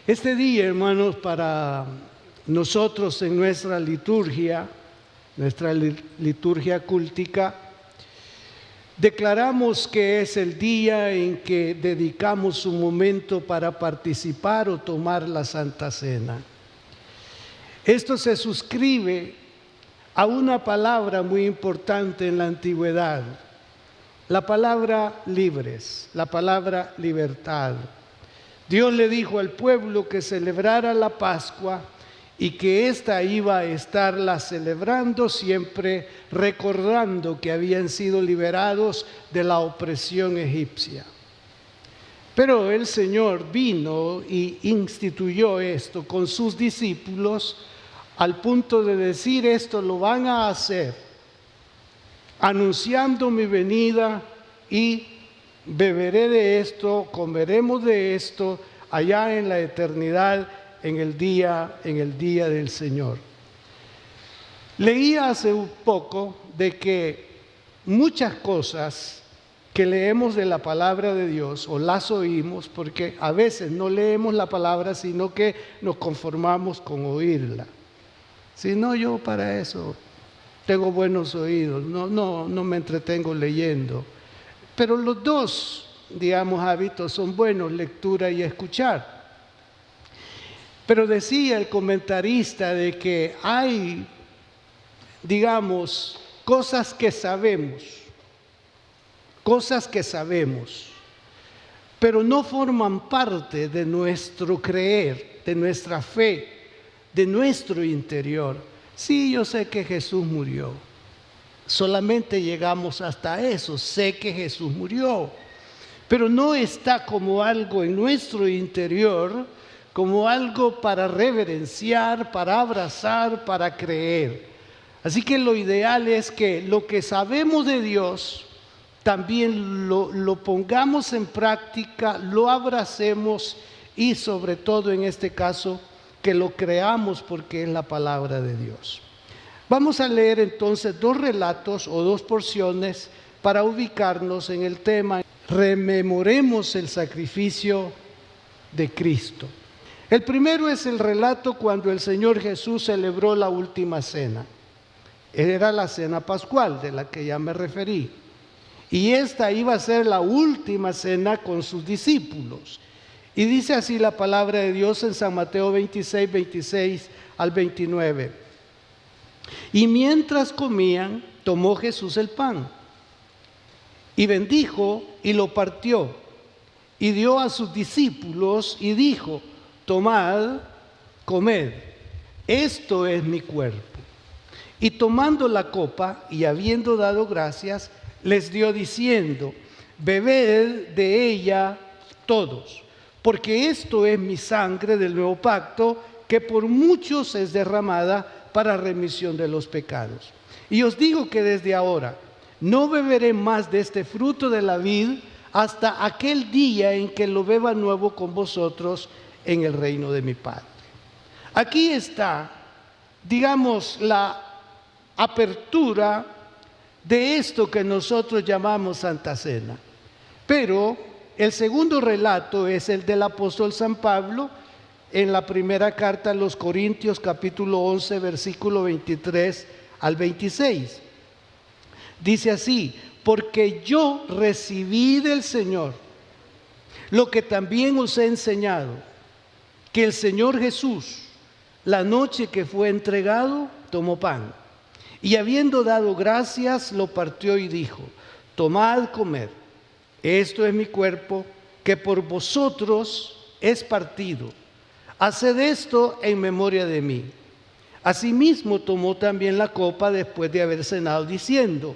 Este día, hermanos, para nosotros en nuestra liturgia cúltica, declaramos que es el día en que dedicamos un momento para participar o tomar la Santa Cena. Esto se suscribe a una palabra muy importante en la antigüedad, la palabra libres, la palabra libertad. Dios le dijo al pueblo que celebrara la Pascua y que ésta iba a estarla celebrando siempre, recordando que habían sido liberados de la opresión egipcia. Pero el Señor vino y instituyó esto con sus discípulos al punto de decir: esto lo van a hacer anunciando mi venida, y beberé de esto, comeremos de esto allá en la eternidad, en el día del Señor. Leí hace un poco de que muchas cosas que leemos de la palabra de Dios o las oímos, porque a veces no leemos la palabra, sino que nos conformamos con oírla. Si no, yo para eso tengo buenos oídos, no me entretengo leyendo. Pero los dos, hábitos son buenos, lectura y escuchar. Pero decía el comentarista de que hay, cosas que sabemos, pero no forman parte de nuestro creer, de nuestra fe, de nuestro interior. Sí, yo sé que Jesús murió. Solamente llegamos hasta eso, sé que Jesús murió, pero no está como algo en nuestro interior, como algo para reverenciar, para abrazar, para creer. Así que lo ideal es que lo que sabemos de Dios también lo pongamos en práctica, lo abracemos y sobre todo en este caso que lo creamos porque es la palabra de Dios. Vamos a leer entonces dos relatos o dos porciones para ubicarnos en el tema. Rememoremos el sacrificio de Cristo. El primero es el relato cuando el Señor Jesús celebró la última cena. Era la cena pascual de la que ya me referí. Y esta iba a ser la última cena con sus discípulos. Y dice así la palabra de Dios en San Mateo 26, 26 al 29. Y mientras comían, tomó Jesús el pan y bendijo y lo partió y dio a sus discípulos y dijo: tomad, comed, esto es mi cuerpo. Y tomando la copa y habiendo dado gracias, les dio diciendo: bebed de ella todos, porque esto es mi sangre del nuevo pacto, que por muchos es derramada para remisión de los pecados. Y os digo que desde ahora no beberé más de este fruto de la vid hasta aquel día en que lo beba nuevo con vosotros en el reino de mi Padre. Aquí está, la apertura de esto que nosotros llamamos Santa Cena. Pero el segundo relato es el del apóstol San Pablo en la primera carta a los Corintios, capítulo 11, versículo 23 al 26. Dice así: porque yo recibí del Señor lo que también os he enseñado, que el Señor Jesús, la noche que fue entregado, tomó pan, y habiendo dado gracias, lo partió y dijo: tomad, comed, esto es mi cuerpo, que por vosotros es partido. Haced esto en memoria de mí. Asimismo tomó también la copa después de haber cenado, diciendo: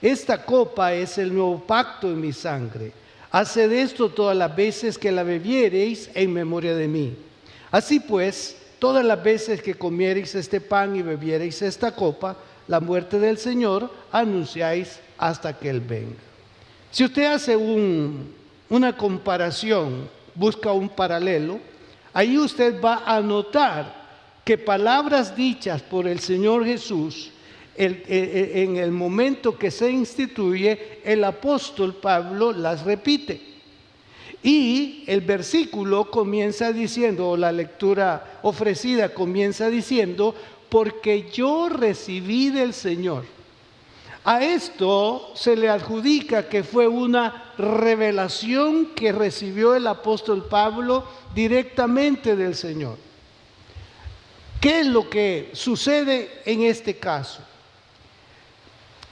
esta copa es el nuevo pacto en mi sangre. Haced esto todas las veces que la bebiereis en memoria de mí. Así pues, todas las veces que comiereis este pan y bebiereis esta copa, la muerte del Señor anunciáis hasta que Él venga. Si usted hace una comparación, busca un paralelo, ahí usted va a notar que palabras dichas por el Señor Jesús en el momento que se instituye, el apóstol Pablo las repite. Y el versículo comienza diciendo, o la lectura ofrecida comienza diciendo, porque yo recibí del Señor. A esto se le adjudica que fue una revelación que recibió el apóstol Pablo directamente del Señor. ¿Qué es lo que sucede en este caso?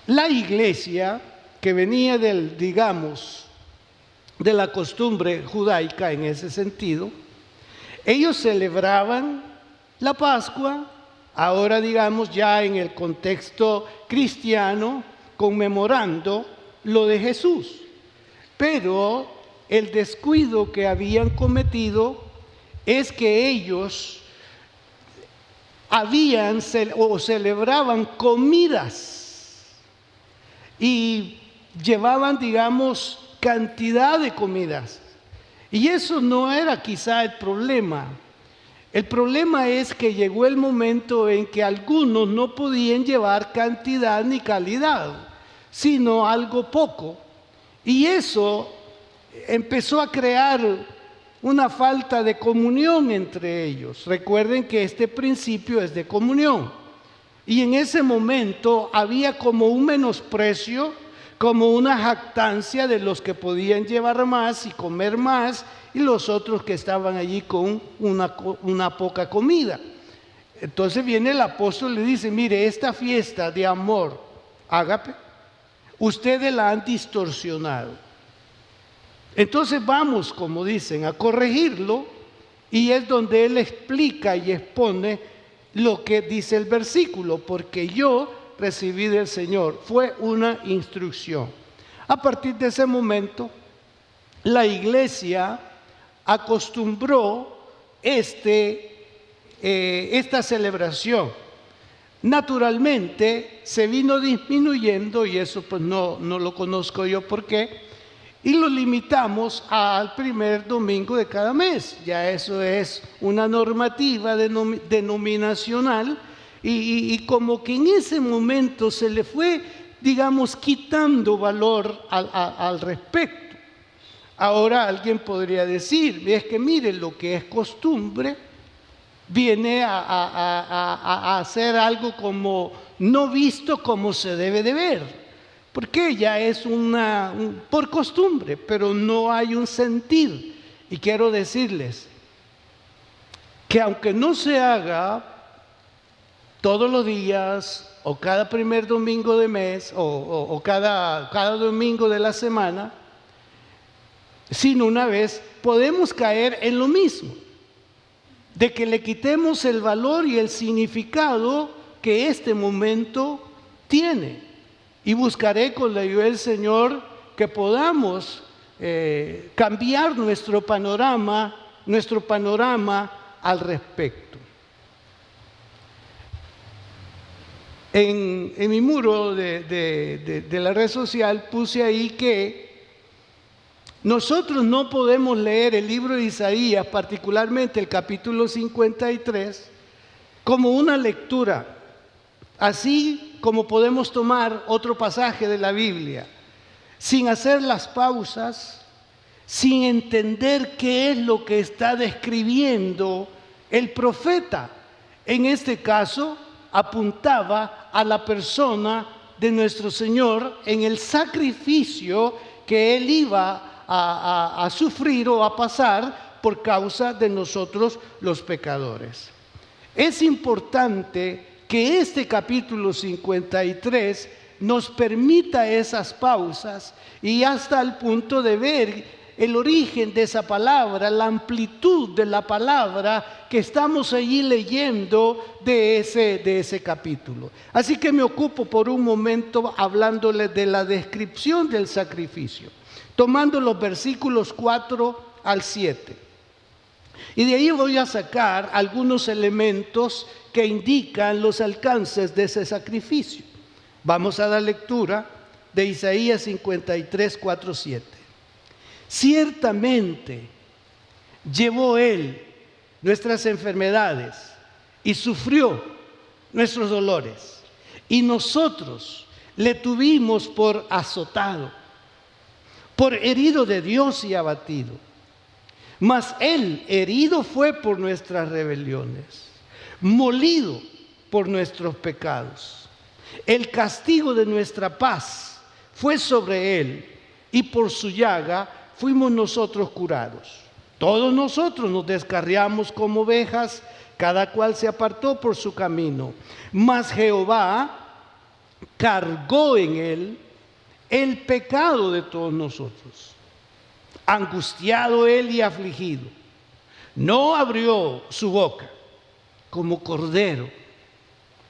La iglesia, que venía de la costumbre judaica en ese sentido, ellos celebraban la Pascua, ahora ya en el contexto cristiano, conmemorando lo de Jesús. Pero el descuido que habían cometido es que ellos celebraban comidas y llevaban, cantidad de comidas. Y eso no era quizá el problema. El problema es que llegó el momento en que algunos no podían llevar cantidad ni calidad, sino algo poco. Y eso empezó a crear una falta de comunión entre ellos. Recuerden que este principio es de comunión. Y en ese momento había como un menosprecio, como una jactancia de los que podían llevar más y comer más, y los otros que estaban allí con una poca comida. Entonces viene el apóstol y le dice, mire, esta fiesta de amor, ágape, ustedes la han distorsionado. Entonces vamos, como dicen, a corregirlo, y es donde él explica y expone lo que dice el versículo, porque yo recibí del Señor, fue una instrucción. A partir de ese momento, la iglesia acostumbró esta celebración. Naturalmente se vino disminuyendo, y eso pues no lo conozco yo por qué, y lo limitamos al primer domingo de cada mes. Ya eso es una normativa denominacional, y como que en ese momento se le fue, quitando valor al respecto. Ahora alguien podría decir, es que mire, lo que es costumbre viene a hacer algo como no visto como se debe de ver, porque ya es por costumbre, pero no hay un sentir. Y quiero decirles que aunque no se haga todos los días, o cada primer domingo de mes, o cada domingo de la semana, sino una vez, podemos caer en lo mismo, de que le quitemos el valor y el significado que este momento tiene. Y buscaré con la ayuda del Señor que podamos cambiar nuestro panorama al respecto. En mi muro de la red social puse ahí que nosotros no podemos leer el libro de Isaías, particularmente el capítulo 53, como una lectura, así como podemos tomar otro pasaje de la Biblia, sin hacer las pausas, sin entender qué es lo que está describiendo el profeta. En este caso, apuntaba a la persona de nuestro Señor en el sacrificio que Él iba a sufrir o a pasar por causa de nosotros los pecadores. Es importante que este capítulo 53 nos permita esas pausas, y hasta el punto de ver el origen de esa palabra, la amplitud de la palabra que estamos allí leyendo de ese capítulo. Así que me ocupo por un momento hablándoles de la descripción del sacrificio, tomando los versículos 4 al 7. Y de ahí voy a sacar algunos elementos que indican los alcances de ese sacrificio. Vamos a dar lectura de Isaías 53, 4, 7. Ciertamente llevó Él nuestras enfermedades y sufrió nuestros dolores, y nosotros le tuvimos por azotado, por herido de Dios y abatido. Mas Él herido fue por nuestras rebeliones, molido por nuestros pecados. El castigo de nuestra paz fue sobre Él, y por su llaga fuimos nosotros curados. Todos nosotros nos descarriamos como ovejas, cada cual se apartó por su camino. Mas Jehová cargó en Él el pecado de todos nosotros. Angustiado Él y afligido, no abrió su boca. Como cordero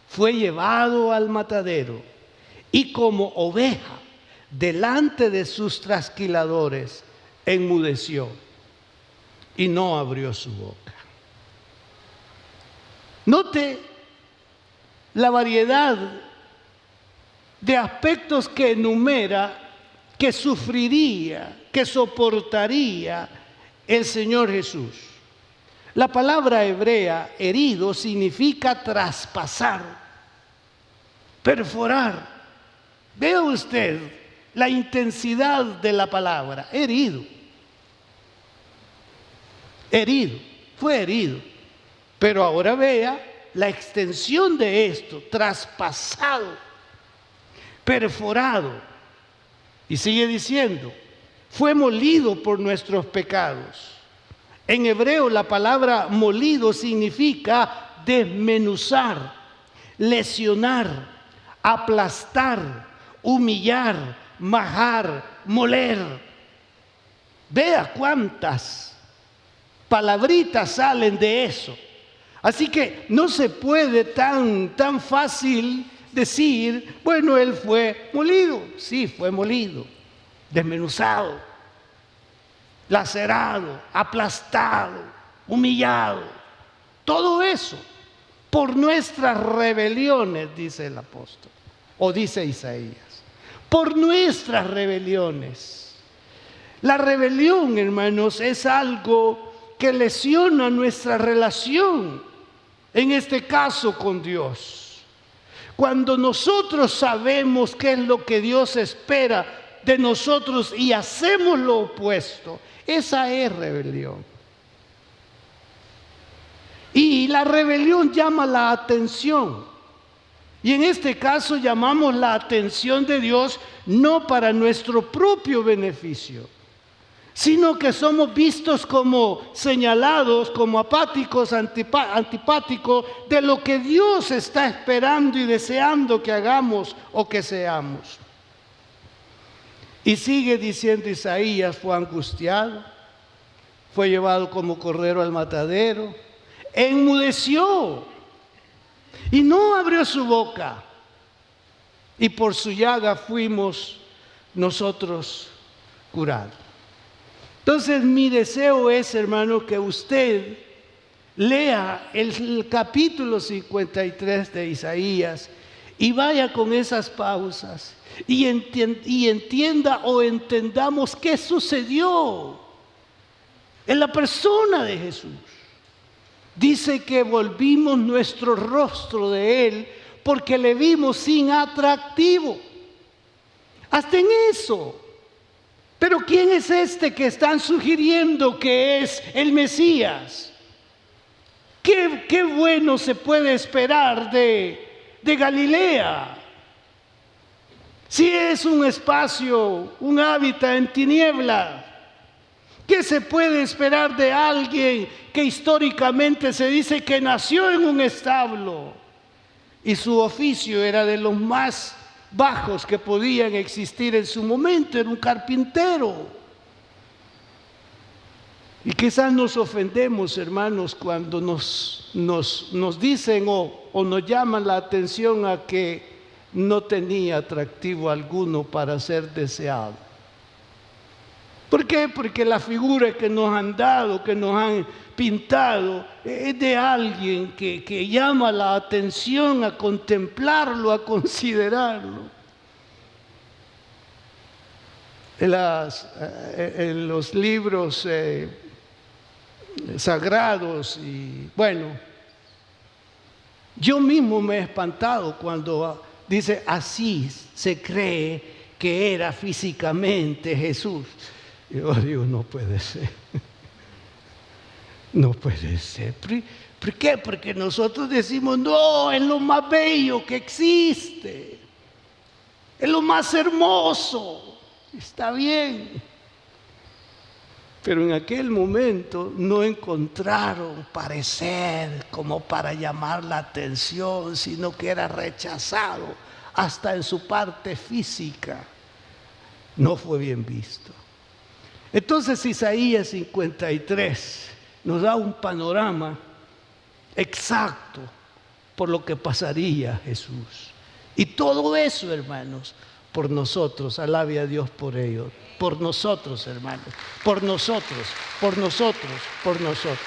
fue llevado al matadero, y como oveja delante de sus trasquiladores enmudeció y no abrió su boca. Note la variedad de aspectos que enumera que sufriría, que soportaría el Señor Jesús. La palabra hebrea herido significa traspasar, perforar. Vea usted la intensidad de la palabra, herido. Herido, fue herido. Pero ahora vea la extensión de esto, traspasado, perforado. Y sigue diciendo, fue molido por nuestros pecados. En hebreo la palabra molido significa desmenuzar, lesionar, aplastar, humillar, majar, moler. Vea cuántas palabritas salen de eso. Así que no se puede tan fácil decir, bueno, Él fue molido. Sí, fue molido, desmenuzado, lacerado, aplastado, humillado. Todo eso por nuestras rebeliones, dice el apóstol, o dice Isaías. Por nuestras rebeliones. La rebelión, hermanos, es algo que lesiona nuestra relación, en este caso con Dios. Cuando nosotros sabemos qué es lo que Dios espera de nosotros y hacemos lo opuesto, esa es rebelión. Y la rebelión llama la atención. Y en este caso llamamos la atención de Dios no para nuestro propio beneficio, sino que somos vistos como señalados, como apáticos, antipáticos de lo que Dios está esperando y deseando que hagamos o que seamos. Y sigue diciendo Isaías, fue angustiado, fue llevado como cordero al matadero, enmudeció y no abrió su boca, y por su llaga fuimos nosotros curados. Entonces mi deseo es, hermano, que usted lea el capítulo 53 de Isaías y vaya con esas pausas y entienda o entendamos qué sucedió en la persona de Jesús. Dice que volvimos nuestro rostro de Él porque le vimos sin atractivo. Hasta en eso. Pero ¿quién es este que están sugiriendo que es el Mesías? ¿Qué bueno se puede esperar de Galilea? Si es un espacio, un hábitat en tinieblas, ¿qué se puede esperar de alguien que históricamente se dice que nació en un establo y su oficio era de los más bajos que podían existir en su momento? Era un carpintero. Y quizás nos ofendemos, hermanos, cuando nos dicen o nos llaman la atención a que no tenía atractivo alguno para ser deseado. ¿Por qué? Porque la figura que nos han dado, que nos han pintado, es de alguien que llama la atención a contemplarlo, a considerarlo. En los libros sagrados, y bueno, yo mismo me he espantado cuando dice así se cree que era físicamente Jesús. Yo digo, no puede ser. No puede ser. ¿Por qué? Porque nosotros decimos, no, es lo más bello que existe. Es lo más hermoso. Está bien. Pero en aquel momento no encontraron parecer como para llamar la atención, sino que era rechazado hasta en su parte física. No fue bien visto. Entonces Isaías 53 nos da un panorama exacto por lo que pasaría Jesús. Y todo eso, hermanos, por nosotros. Alabe a Dios por ello. Por nosotros, hermanos. Por nosotros, por nosotros, por nosotros.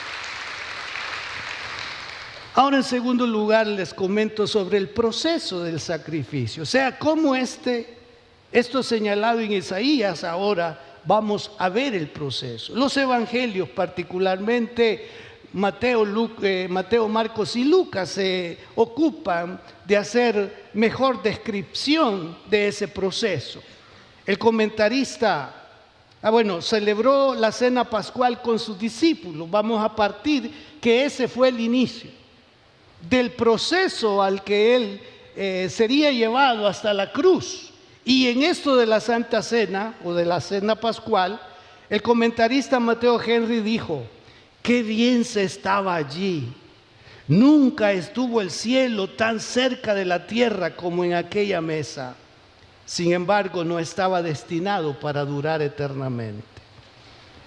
Ahora, en segundo lugar, les comento sobre el proceso del sacrificio. O sea, cómo esto señalado en Isaías, ahora vamos a ver el proceso. Los evangelios, particularmente Mateo, Marcos y Lucas, se ocupan de hacer mejor descripción de ese proceso. El comentarista, celebró la cena pascual con sus discípulos. Vamos a partir que ese fue el inicio del proceso al que él sería llevado hasta la cruz. Y en esto de la Santa Cena, o de la Cena Pascual, el comentarista Mateo Henry dijo: qué bien se estaba allí. Nunca estuvo el cielo tan cerca de la tierra como en aquella mesa. Sin embargo, no estaba destinado para durar eternamente.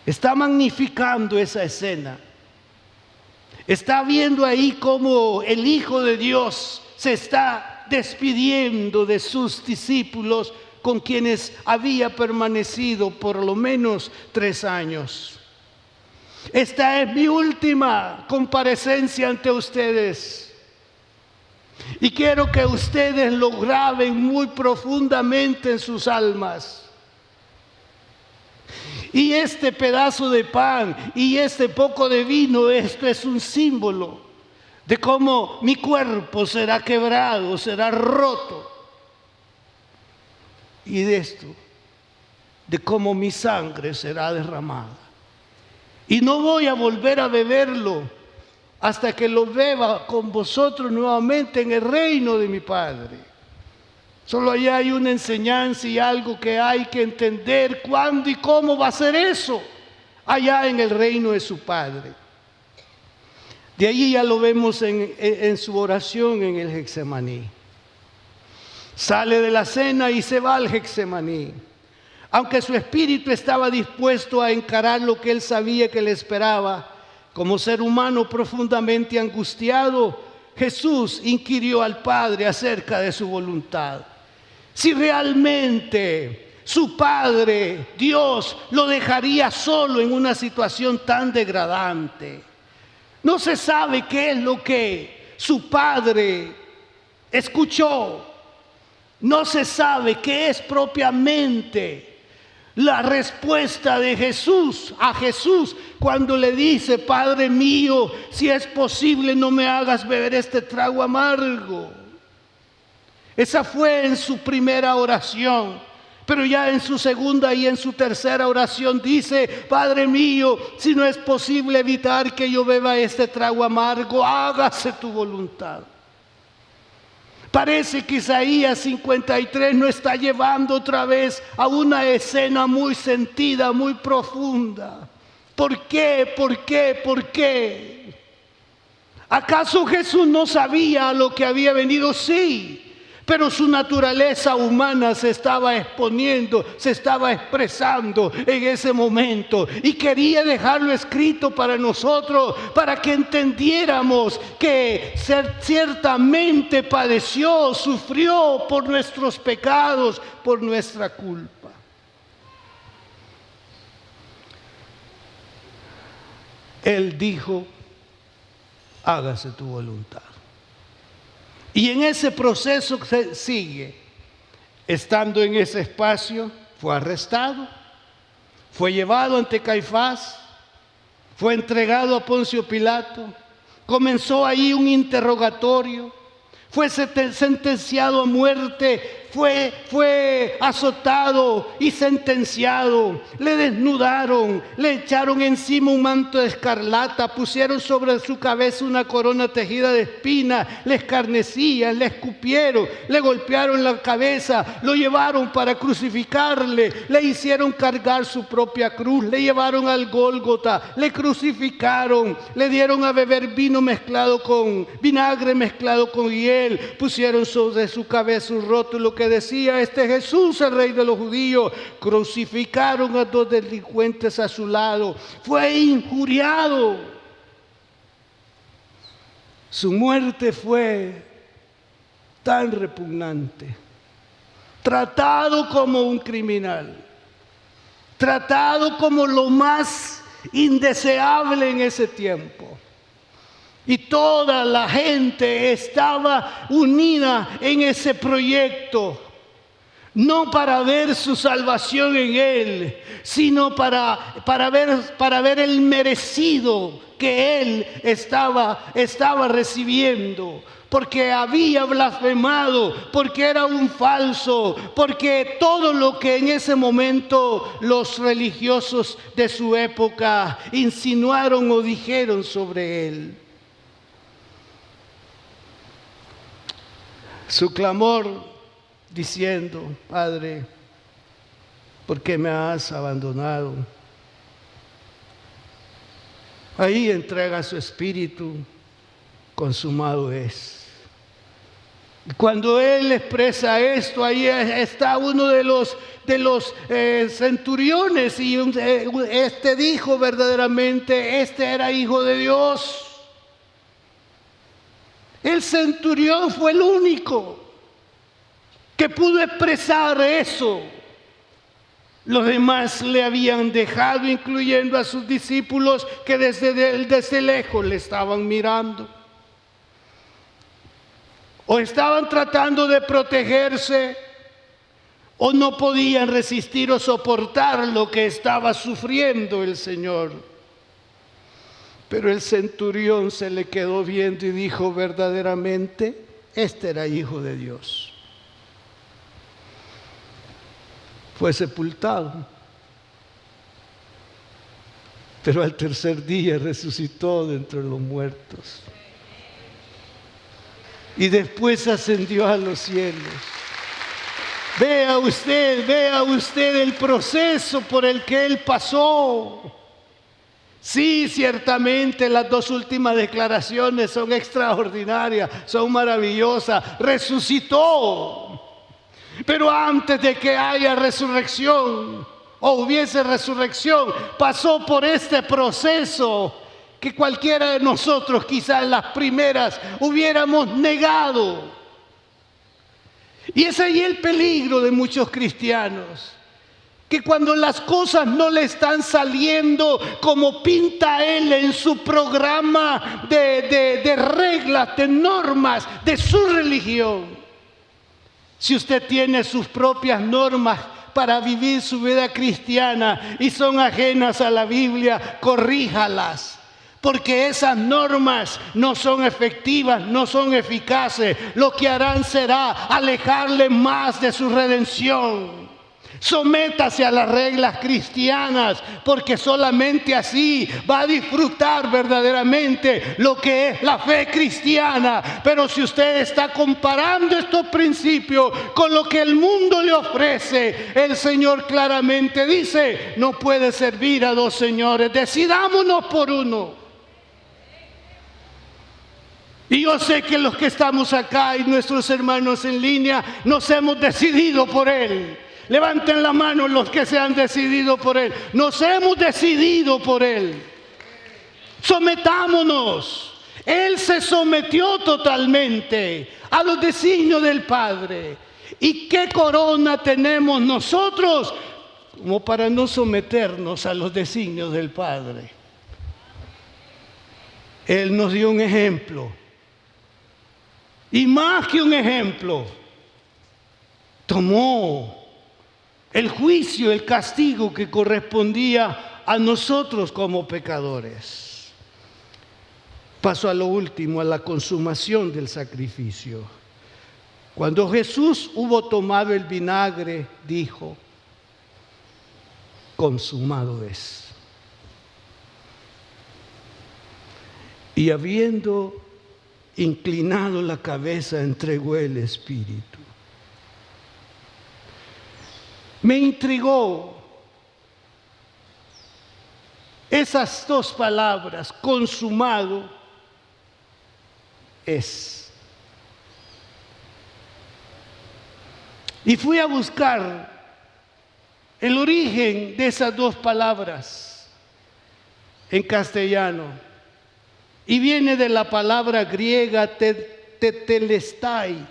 Está magnificando esa escena. Está viendo ahí cómo el Hijo de Dios se está despidiendo de sus discípulos con quienes había permanecido por lo menos 3 años. Esta es mi última comparecencia ante ustedes. Y quiero que ustedes lo graben muy profundamente en sus almas. Y este pedazo de pan y este poco de vino, esto es un símbolo de cómo mi cuerpo será quebrado, será roto. Y de esto, de cómo mi sangre será derramada. Y no voy a volver a beberlo hasta que lo beba con vosotros nuevamente en el reino de mi Padre. Solo allá hay una enseñanza y algo que hay que entender: cuándo y cómo va a ser eso allá en el reino de su Padre. De allí ya lo vemos en su oración en el Getsemaní. Sale de la cena y se va al Getsemaní. Aunque su espíritu estaba dispuesto a encarar lo que él sabía que le esperaba, como ser humano profundamente angustiado, Jesús inquirió al Padre acerca de su voluntad. Si realmente su Padre, Dios, lo dejaría solo en una situación tan degradante. No se sabe qué es lo que su Padre escuchó. No se sabe qué es propiamente la respuesta de Jesús a Jesús cuando le dice: Padre mío, si es posible, no me hagas beber este trago amargo. Esa fue en su primera oración. Pero ya en su segunda y en su tercera oración dice: Padre mío, si no es posible evitar que yo beba este trago amargo, hágase tu voluntad. Parece que Isaías 53 nos está llevando otra vez a una escena muy sentida, muy profunda. ¿Por qué? ¿Por qué? ¿Por qué? ¿Acaso Jesús no sabía a lo que había venido? Sí. Pero su naturaleza humana se estaba exponiendo, se estaba expresando en ese momento. Y quería dejarlo escrito para nosotros, para que entendiéramos que ciertamente padeció, sufrió por nuestros pecados, por nuestra culpa. Él dijo: hágase tu voluntad. Y en ese proceso se sigue. Estando en ese espacio, fue arrestado, fue llevado ante Caifás, fue entregado a Poncio Pilato, comenzó ahí un interrogatorio, fue sentenciado a muerte fue azotado y sentenciado. Le desnudaron, le echaron encima un manto de escarlata, pusieron sobre su cabeza una corona tejida de espinas, le escarnecían, le escupieron, le golpearon la cabeza, lo llevaron para crucificarle, le hicieron cargar su propia cruz, le llevaron al Gólgota, le crucificaron, le dieron a beber vinagre mezclado con hiel, pusieron sobre su cabeza un rótulo que decía: este Jesús, el Rey de los judíos. Crucificaron a 2 delincuentes a su lado, fue injuriado. Su muerte fue tan repugnante, tratado como un criminal, tratado como lo más indeseable en ese tiempo. Y toda la gente estaba unida en ese proyecto, no para ver su salvación en Él, sino para ver el merecido que Él estaba recibiendo. Porque había blasfemado, porque era un falso, porque todo lo que en ese momento los religiosos de su época insinuaron o dijeron sobre Él. Su clamor diciendo: Padre, ¿por qué me has abandonado? Ahí entrega su espíritu, consumado es. Cuando Él expresa esto, ahí está uno de los centuriones, y este dijo verdaderamente: este era hijo de Dios. El centurión fue el único que pudo expresar eso. Los demás le habían dejado, incluyendo a sus discípulos que desde lejos le estaban mirando. O estaban tratando de protegerse, o no podían resistir o soportar lo que estaba sufriendo el Señor. Pero el centurión se le quedó viendo y dijo: verdaderamente, este era hijo de Dios. Fue sepultado, pero al tercer día resucitó de entre los muertos. Y después ascendió a los cielos. Vea usted el proceso por el que Él pasó. Sí, ciertamente las 2 últimas declaraciones son extraordinarias, son maravillosas. Resucitó. Pero antes de que haya resurrección o hubiese resurrección, pasó por este proceso que cualquiera de nosotros quizás en las primeras hubiéramos negado. Y es ahí el peligro de muchos cristianos, que cuando las cosas no le están saliendo como pinta Él en su programa de reglas, de normas, de su religión. Si usted tiene sus propias normas para vivir su vida cristiana y son ajenas a la Biblia, corríjalas. Porque esas normas no son efectivas, no son eficaces. Lo que harán será alejarle más de su redención. Sométase a las reglas cristianas, porque solamente así va a disfrutar verdaderamente lo que es la fe cristiana. Pero si usted está comparando estos principios con lo que el mundo le ofrece, el Señor claramente dice: no puede servir a 2 señores, decidámonos por uno. Y yo sé que los que estamos acá y nuestros hermanos en línea nos hemos decidido por Él. Levanten la mano los que se han decidido por Él. Nos hemos decidido por Él. Sometámonos. Él se sometió totalmente a los designios del Padre. ¿Y qué corona tenemos nosotros como para no someternos a los designios del Padre? Él nos dio un ejemplo. Y más que un ejemplo, tomó el juicio, el castigo que correspondía a nosotros como pecadores. Paso a lo último, a la consumación del sacrificio. Cuando Jesús hubo tomado el vinagre, dijo: consumado es. Y habiendo inclinado la cabeza, entregó el Espíritu. Me intrigó esas dos palabras, consumado es. Y fui a buscar el origen de esas dos palabras en castellano. Y viene de la palabra griega tetelestai.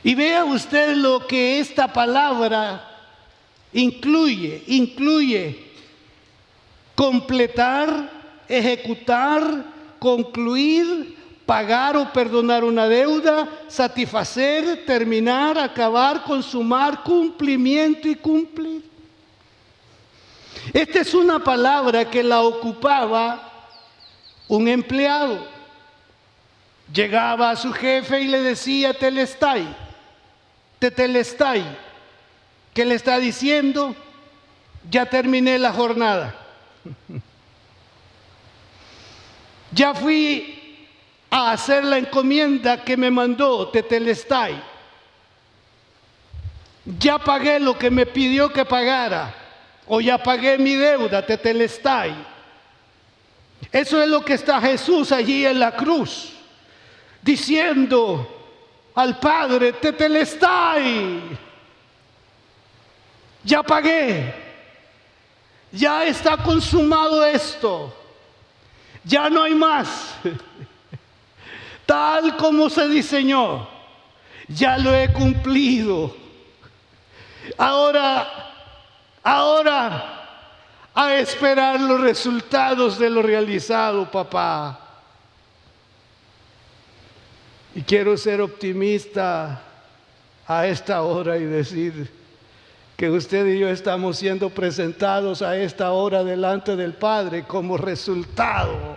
Y vea usted lo que esta palabra incluye completar, ejecutar, concluir, pagar o perdonar una deuda, satisfacer, terminar, acabar, consumar, cumplimiento y cumplir. Esta es una palabra que la ocupaba un empleado. Llegaba a su jefe y le decía tetelestai. ¿Qué le está diciendo? Ya terminé la jornada. Ya fui a hacer la encomienda que me mandó, tetelestai. Ya pagué lo que me pidió que pagara. O ya pagué mi deuda, tetelestai. Eso es lo que está Jesús allí en la cruz, diciendo al Padre: tetelestai. Ya pagué. Ya está consumado esto. Ya no hay más. Tal como se diseñó, ya lo he cumplido. Ahora a esperar los resultados de lo realizado, papá. Y quiero ser optimista a esta hora y decir que usted y yo estamos siendo presentados a esta hora delante del Padre como resultado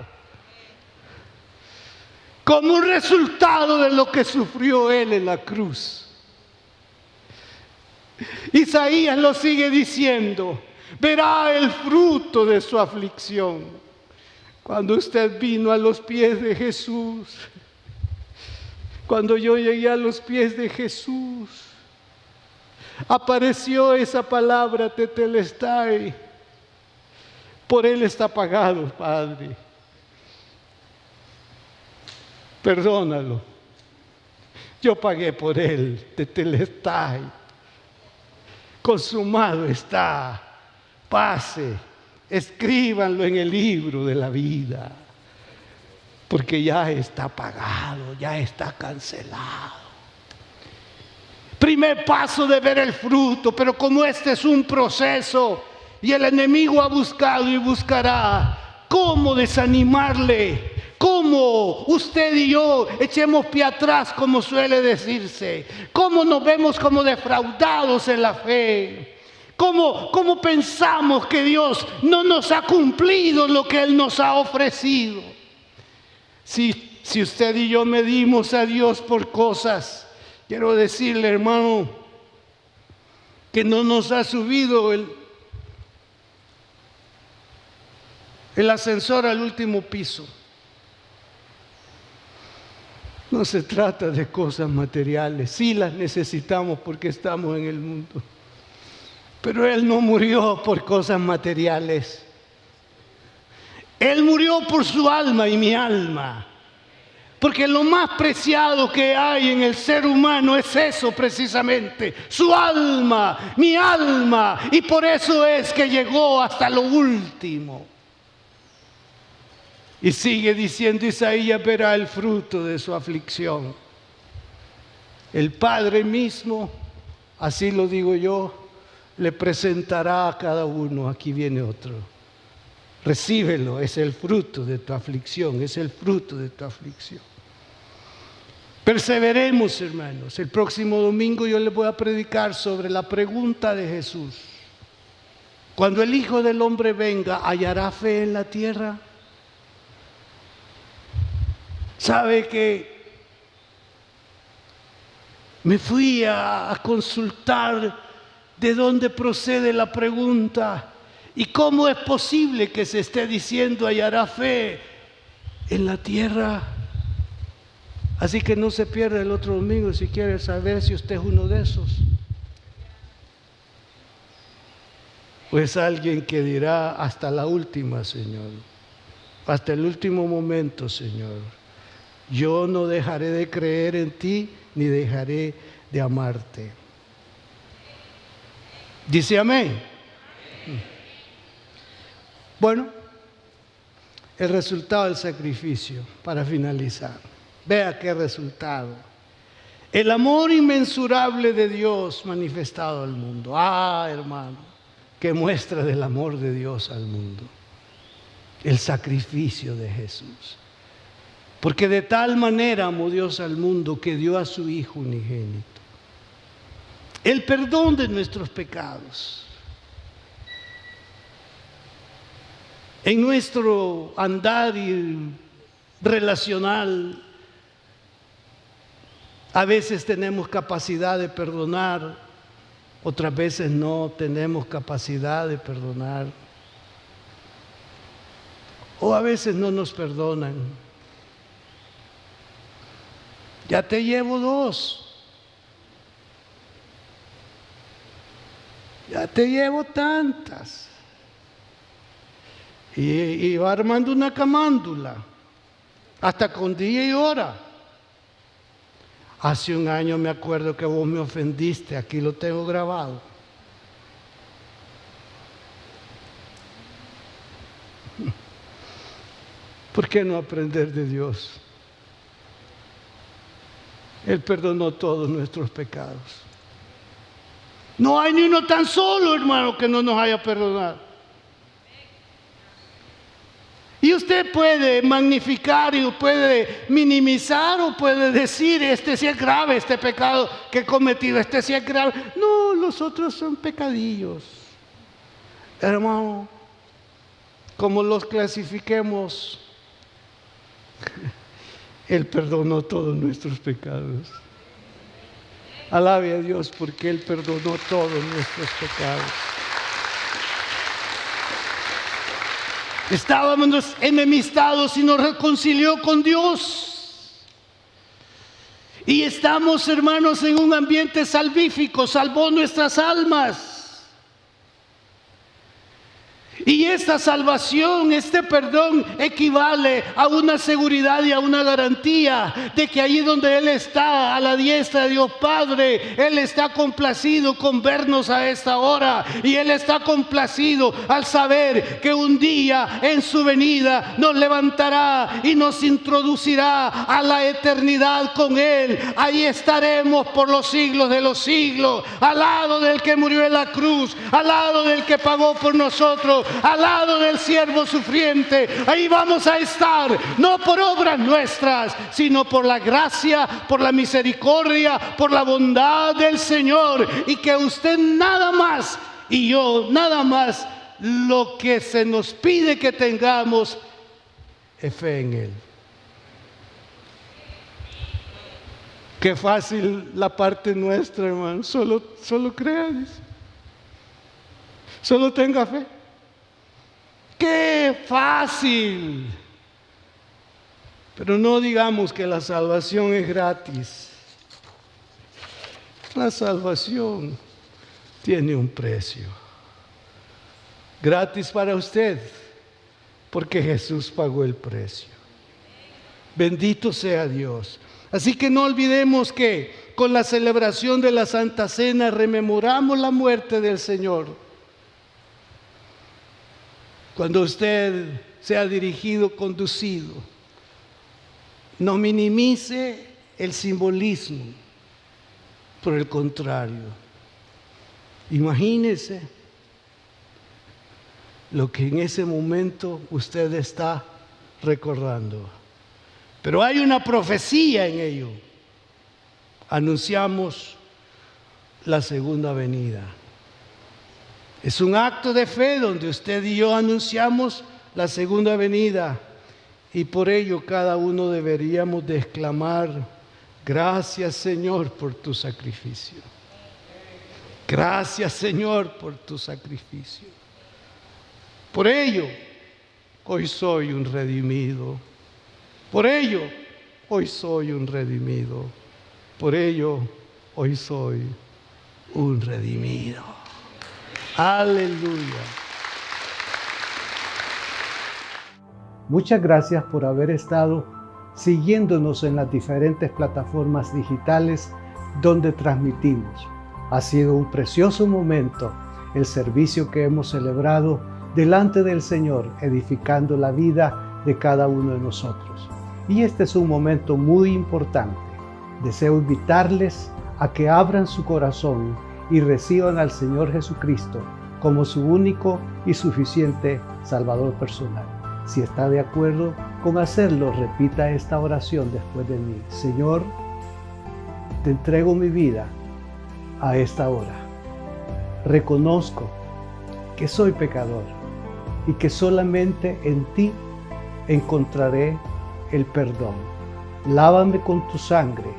de lo que sufrió Él en la cruz. Isaías lo sigue diciendo: verá el fruto de su aflicción. Cuando usted vino a los pies de Jesús, cuando yo llegué a los pies de Jesús, apareció esa palabra tetelestai. Por Él está pagado, Padre. Perdónalo. Yo pagué por Él, tetelestai. Consumado está. Pase, escríbanlo en el libro de la vida, porque ya está pagado, ya está cancelado. Primer paso de ver el fruto, pero como este es un proceso y el enemigo ha buscado y buscará cómo desanimarle, cómo usted y yo echemos pie atrás, como suele decirse, cómo nos vemos como defraudados en la fe. ¿Cómo pensamos que Dios no nos ha cumplido lo que Él nos ha ofrecido? Si usted y yo medimos a Dios por cosas, quiero decirle, hermano, que no nos ha subido el ascensor al último piso. No se trata de cosas materiales, sí las necesitamos porque estamos en el mundo. Pero Él no murió por cosas materiales. Él murió por su alma y mi alma. Porque lo más preciado que hay en el ser humano es eso precisamente, su alma, mi alma. Y por eso es que llegó hasta lo último. Y sigue diciendo Isaías: verá el fruto de su aflicción. El Padre mismo, así lo digo yo, le presentará a cada uno. Aquí viene otro. Recíbelo, es el fruto de tu aflicción, es el fruto de tu aflicción. Perseveremos, hermanos. El próximo domingo yo les voy a predicar sobre la pregunta de Jesús: cuando el Hijo del Hombre venga, ¿hallará fe en la tierra? ¿Sabe que Me fui a consultar de dónde procede la pregunta y cómo es posible que se esté diciendo hallará fe en la tierra. Así que no se pierda el otro domingo si quiere saber si usted es uno de esos. O es alguien que dirá hasta la última, Señor, hasta el último momento, Señor. Yo no dejaré de creer en ti ni dejaré de amarte. Dice amén. Bueno, el resultado del sacrificio, para finalizar. Vea qué resultado. El amor inmensurable de Dios manifestado al mundo. Ah, hermano, qué muestra del amor de Dios al mundo. El sacrificio de Jesús. Porque de tal manera amó Dios al mundo que dio a su Hijo unigénito. El perdón de nuestros pecados. En nuestro andar relacional, a veces tenemos capacidad de perdonar, otras veces no tenemos capacidad de perdonar. O a veces no nos perdonan. Ya te llevo 2. Ya te llevo tantas. Y va armando una camándula, hasta con día y hora. Hace un año me acuerdo que vos me ofendiste, aquí lo tengo grabado. ¿Por qué no aprender de Dios? Él perdonó todos nuestros pecados. No hay ni uno tan solo, hermano, que no nos haya perdonado. Y usted puede magnificar y puede minimizar o puede decir, este sí es grave, este pecado que he cometido, este sí es grave. No, los otros son pecadillos. Hermano, como los clasifiquemos, Él perdonó todos nuestros pecados. Alabe a Dios porque Él perdonó todos nuestros pecados. Estábamos enemistados y nos reconcilió con Dios. Y estamos, hermanos, en un ambiente salvífico, salvó nuestras almas. Y esta salvación, este perdón equivale a una seguridad y a una garantía de que allí donde Él está, a la diestra de Dios Padre, Él está complacido con vernos a esta hora. Y Él está complacido al saber que un día en su venida nos levantará y nos introducirá a la eternidad con Él. Ahí estaremos por los siglos de los siglos, al lado del que murió en la cruz, al lado del que pagó por nosotros, al lado del siervo sufriente. Ahí vamos a estar, no por obras nuestras, sino por la gracia, por la misericordia, por la bondad del Señor. Y que usted nada más y yo nada más, lo que se nos pide que tengamos es fe en Él. Qué fácil la parte nuestra, hermano. Solo crea, dice. Solo tenga fe. ¡Qué fácil! Pero no digamos que la salvación es gratis. La salvación tiene un precio. Gratis para usted, porque Jesús pagó el precio. Bendito sea Dios. Así que no olvidemos que con la celebración de la Santa Cena rememoramos la muerte del Señor. Cuando usted sea dirigido, conducido, no minimice el simbolismo. Por el contrario, imagínese lo que en ese momento usted está recordando. Pero hay una profecía en ello. Anunciamos la segunda venida. Es un acto de fe donde usted y yo anunciamos la segunda venida. Y por ello cada uno deberíamos de exclamar: Gracias, Señor, por tu sacrificio. Gracias, Señor, por tu sacrificio. Por ello, hoy soy un redimido. Por ello, hoy soy un redimido. Por ello, hoy soy un redimido. Aleluya. Muchas gracias por haber estado siguiéndonos en las diferentes plataformas digitales donde transmitimos. Ha sido un precioso momento el servicio que hemos celebrado delante del Señor, edificando la vida de cada uno de nosotros. Y este es un momento muy importante. Deseo invitarles a que abran su corazón y reciban al Señor Jesucristo como su único y suficiente Salvador personal. Si está de acuerdo con hacerlo, repita esta oración después de mí. Señor, te entrego mi vida a esta hora. Reconozco que soy pecador y que solamente en ti encontraré el perdón. Lávame con tu sangre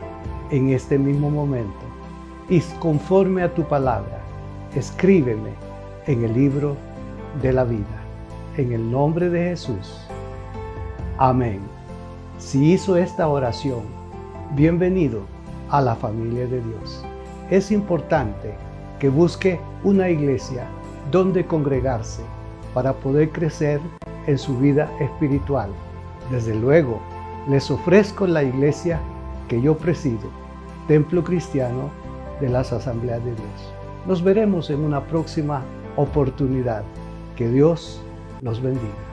en este mismo momento y conforme a tu palabra, escríbeme en el libro de la vida. En el nombre de Jesús. Amén. Si hizo esta oración, bienvenido a la familia de Dios. Es importante que busque una iglesia donde congregarse para poder crecer en su vida espiritual. Desde luego, les ofrezco la iglesia que yo presido, Templo Cristiano de las Asambleas de Dios. Nos veremos en una próxima oportunidad. Que Dios los bendiga.